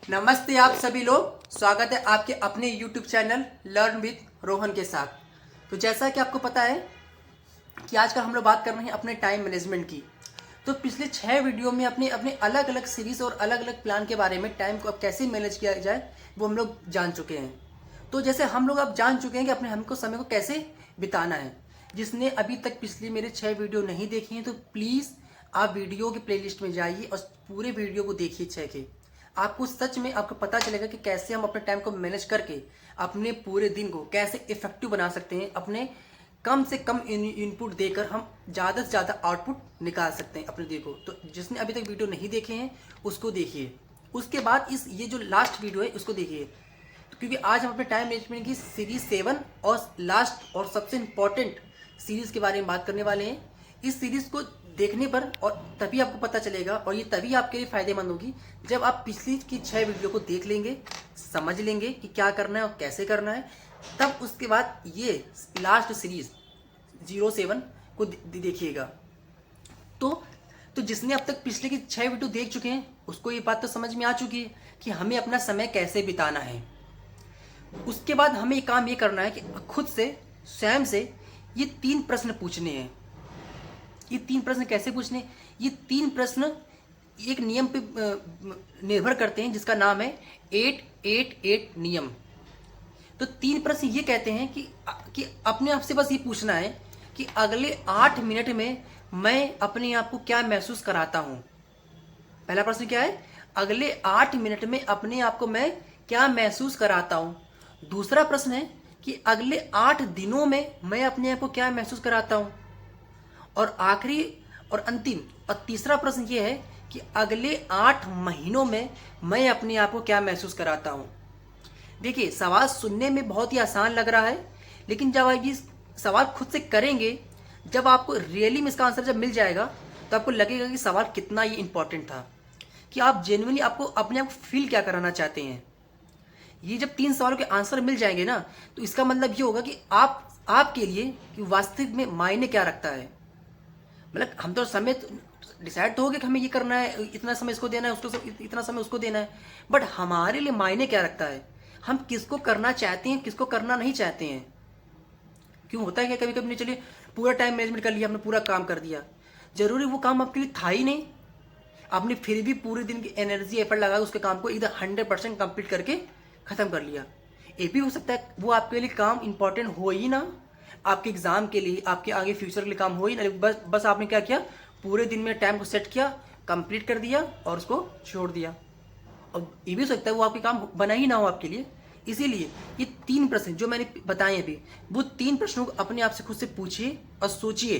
नमस्ते आप सभी लोग, स्वागत है आपके अपने YouTube channel learn with Rohan के साथ। तो जैसा कि आपको पता है कि आजकल हम लोग बात कर रहे हैं अपने टाइम मैनेजमेंट की। तो पिछले 6 वीडियो में अपने अपने अलग अलग सीरीज़ और अलग अलग प्लान के बारे में टाइम को अब कैसे मैनेज किया जाए वो हम लोग जान चुके हैं। तो जैसे हम लोग अब जान चुके हैं कि अपने हमको समय को कैसे बिताना है। जिसने अभी तक पिछले मेरे 6 वीडियो नहीं देखे हैं तो प्लीज़ आप वीडियो के प्लेलिस्ट में जाइए और पूरे वीडियो को देखिए 6 के। आपको सच में आपको पता चलेगा कि कैसे हम अपने टाइम को मैनेज करके अपने पूरे दिन को कैसे इफेक्टिव बना सकते हैं। अपने कम से कम इनपुट देकर हम ज़्यादा से ज़्यादा आउटपुट निकाल सकते हैं अपने दिन को। तो जिसने अभी तक वीडियो नहीं देखे हैं उसको देखिए, उसके बाद ये जो लास्ट वीडियो है उसको देखिए। तो क्योंकि आज हम अपने टाइम मैनेजमेंट की सीरीज 7 और लास्ट और सबसे इम्पॉर्टेंट सीरीज़ के बारे में बात करने वाले हैं। इस सीरीज़ को देखने पर और तभी आपको पता चलेगा और ये तभी आपके लिए फ़ायदेमंद होगी जब आप पिछली की 6 वीडियो को देख लेंगे, समझ लेंगे कि क्या करना है और कैसे करना है। तब उसके बाद ये लास्ट सीरीज़ 07 को देखिएगा। तो जिसने अब तक पिछले की 6 वीडियो देख चुके हैं उसको ये बात तो समझ में आ चुकी है कि हमें अपना समय कैसे बिताना है। उसके बाद हमें काम ये करना है कि खुद से स्वयं से ये 3 प्रश्न पूछने हैं। ये 3 प्रश्न कैसे पूछने? ये 3 प्रश्न एक नियम पे निर्भर करते हैं जिसका नाम है 888 नियम। तो 3 प्रश्न ये कहते हैं कि अपने आप से बस ये पूछना है कि अगले 8 मिनट में मैं अपने आप को क्या महसूस कराता हूँ। पहला प्रश्न क्या है? अगले 8 मिनट में अपने आप को मैं क्या महसूस कराता हूँ। दूसरा प्रश्न है कि अगले 8 दिनों में मैं अपने आप को क्या महसूस कराता हूँ। और आखिरी और अंतिम और तीसरा प्रश्न ये है कि अगले 8 महीनों में मैं अपने आप को क्या महसूस कराता हूँ। देखिए, सवाल सुनने में बहुत ही आसान लग रहा है, लेकिन जब आप ये सवाल खुद से करेंगे, जब आपको रियली में इसका आंसर जब मिल जाएगा तो आपको लगेगा कि सवाल कितना ये इंपॉर्टेंट था, कि आप जेन्युइनली आपको अपने आप को फील क्या कराना चाहते हैं। ये जब 3 सवालों के आंसर मिल जाएंगे ना, तो इसका मतलब ये होगा कि आपके लिए कि वास्तविक में मायने क्या रखता है। मतलब हम तो समय डिसाइड तो हो गया कि हमें ये करना है, इतना समय इसको देना है, उसको इतना समय उसको देना है, बट हमारे लिए मायने क्या रखता है, हम किसको करना चाहते हैं, किसको करना नहीं चाहते हैं। क्यों होता है क्या कभी कभी नहीं, चलिए पूरा टाइम मैनेजमेंट कर लिया, आपने पूरा काम कर दिया, जरूरी वो काम आपके लिए था ही नहीं, आपने फिर भी पूरे दिन की एनर्जी एफर्ट लगा उसके काम को एकदम 100% कंप्लीट करके ख़त्म कर लिया। ये भी हो सकता है वो आपके लिए काम इंपॉर्टेंट हो ही ना, आपके एग्ज़ाम के लिए, आपके आगे फ्यूचर के लिए काम हो ही ना, बस आपने क्या किया, पूरे दिन में टाइम को सेट किया, कंप्लीट कर दिया और उसको छोड़ दिया। और ये भी हो सकता है वो आपके काम बना ही ना हो आपके लिए। इसीलिए ये 3 प्रश्न जो मैंने बताए अभी, वो 3 प्रश्नों को अपने आप से खुद से पूछिए और सोचिए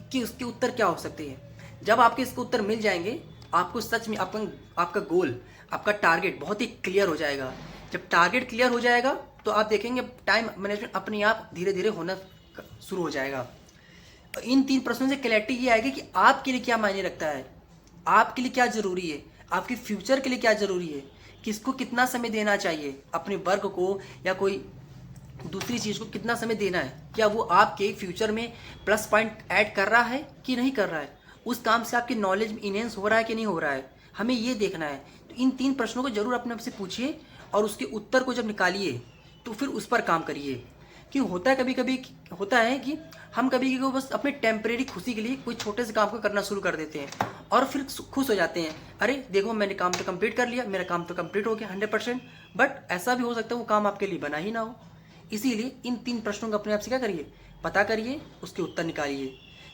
कि उसके उत्तर क्या हो सकते हैं। जब आपके इसके उत्तर मिल जाएंगे, आपको सच में आपका गोल, आपका टारगेट बहुत ही क्लियर हो जाएगा। जब टारगेट क्लियर हो जाएगा तो आप देखेंगे टाइम मैनेजमेंट अपने आप धीरे धीरे होना शुरू हो जाएगा। इन 3 प्रश्नों से क्लैरिटी ये आएगी कि आपके लिए क्या मायने रखता है, आपके लिए क्या ज़रूरी है, आपके फ्यूचर के लिए क्या ज़रूरी है, किसको कितना समय देना चाहिए, अपने वर्क को या कोई दूसरी चीज़ को कितना समय देना है, क्या वो आपके फ्यूचर में प्लस पॉइंट ऐड कर रहा है कि नहीं कर रहा है, उस काम से आपकी नॉलेज में इनहेंस हो रहा है कि नहीं हो रहा है, हमें ये देखना है। तो इन 3 प्रश्नों को जरूर अपने आप से पूछिए और उसके उत्तर को जब निकालिए तो फिर उस पर काम करिए। क्यों होता है, कभी कभी होता है कि हम कभी कभी बस अपने टेम्परेरी खुशी के लिए कोई छोटे से काम को करना शुरू कर देते हैं और फिर खुश हो जाते हैं, अरे देखो मैंने काम तो कंप्लीट कर लिया, मेरा काम तो कंप्लीट हो गया 100%। बट ऐसा भी हो सकता है वो काम आपके लिए बना ही ना हो। इसीलिए इन 3 प्रश्नों को अपने आप से क्या करिए, पता करिए, उसके उत्तर निकालिए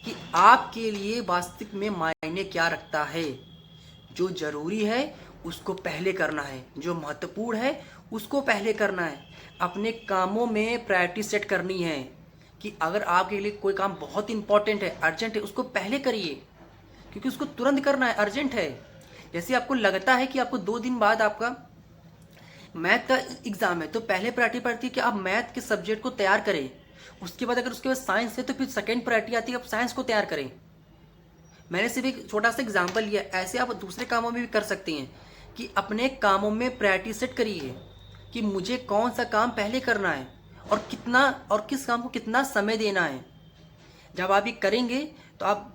कि आपके लिए वास्तविक में मायने क्या रखता है। जो जरूरी है उसको पहले करना है, जो महत्वपूर्ण है उसको पहले करना है। अपने कामों में प्रायोरिटी सेट करनी है कि अगर आपके लिए कोई काम बहुत इंपॉर्टेंट है, अर्जेंट है, उसको पहले करिए, क्योंकि उसको तुरंत करना है, अर्जेंट है। जैसे आपको लगता है कि आपको 2 दिन बाद आपका मैथ का एग्ज़ाम है, तो पहले प्रायोरिटी पड़ती है कि आप मैथ के सब्जेक्ट को तैयार करें। उसके बाद अगर उसके बाद साइंस है तो फिर सेकेंड प्रायोरिटी आती है आप साइंस को तैयार करें। मैंने सिर्फ एक छोटा सा एग्जाम्पल लिया, ऐसे आप दूसरे कामों में भी कर सकते हैं कि अपने कामों में प्रायोरिटी सेट करिए कि मुझे कौन सा काम पहले करना है और कितना और किस काम को कितना समय देना है। जब आप ये करेंगे तो आप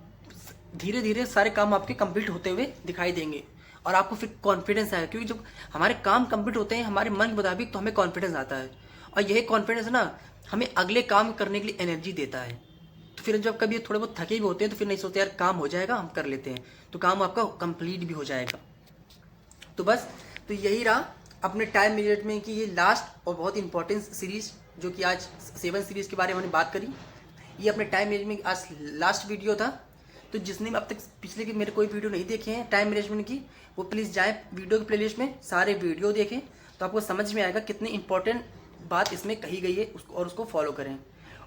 धीरे धीरे सारे काम आपके कंप्लीट होते हुए दिखाई देंगे और आपको फिर कॉन्फिडेंस आएगा, क्योंकि जब हमारे काम कंप्लीट होते हैं हमारे मन के मुताबिक तो हमें कॉन्फिडेंस आता है, और यही कॉन्फिडेंस ना हमें अगले काम करने के लिए एनर्जी देता है। तो फिर जब कभी थोड़े बहुत थके भी होते हैं तो फिर नहीं सोचते यार काम हो जाएगा, हम कर लेते हैं, तो काम आपका कंप्लीट भी हो जाएगा। तो बस तो यही रहा अपने टाइम मैनेजमेंट की ये लास्ट और बहुत इंपॉर्टेंट सीरीज, जो कि आज 7 सीरीज के बारे में हमने बात करी। ये अपने टाइम मैनेजमेंट आज लास्ट वीडियो था। तो जिसने अब तक पिछले के मेरे कोई वीडियो नहीं देखे हैं टाइम मैनेजमेंट की, वो प्लीज़ जाए वीडियो की प्लेलिस्ट में सारे वीडियो देखें, तो आपको समझ में आएगा कितनी इंपॉर्टेंट बात इसमें कही गई है और उसको फॉलो करें।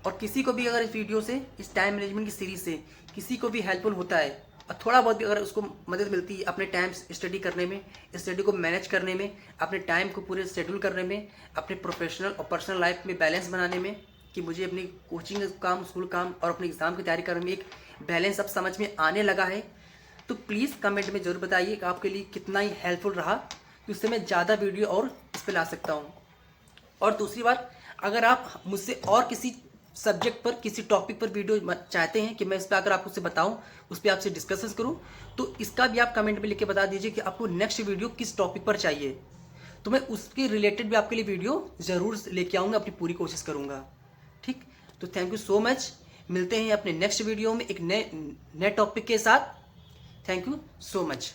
और किसी को भी अगर इस वीडियो से, इस टाइम मैनेजमेंट की सीरीज से किसी को भी हेल्पफुल होता है और थोड़ा बहुत भी अगर उसको मदद मिलती है अपने टाइम स्टडी करने में, स्टडी को मैनेज करने में, अपने टाइम को पूरे शेड्यूल करने में, अपने प्रोफेशनल और पर्सनल लाइफ में बैलेंस बनाने में, कि मुझे अपनी कोचिंग काम, स्कूल काम और अपने एग्ज़ाम की तैयारी करने में एक बैलेंस अब समझ में आने लगा है, तो प्लीज़ कमेंट में ज़रूर बताइए कि आपके लिए कितना ही हेल्पफुल रहा, कि उससे मैं ज़्यादा वीडियो और इस पर ला सकता हूँ। और दूसरी बात, अगर आप मुझसे और किसी सब्जेक्ट पर, किसी टॉपिक पर वीडियो चाहते हैं कि मैं इस पर अगर आपको बताऊं, उस पर आपसे डिस्कशन करूं, तो इसका भी आप कमेंट में लिख के बता दीजिए कि आपको नेक्स्ट वीडियो किस टॉपिक पर चाहिए, तो मैं उसके रिलेटेड भी आपके लिए वीडियो ज़रूर लेके आऊँगा, अपनी पूरी कोशिश करूँगा। ठीक, तो थैंक यू सो मच। मिलते हैं अपने नेक्स्ट वीडियो में एक नए टॉपिक के साथ। Thank you so much.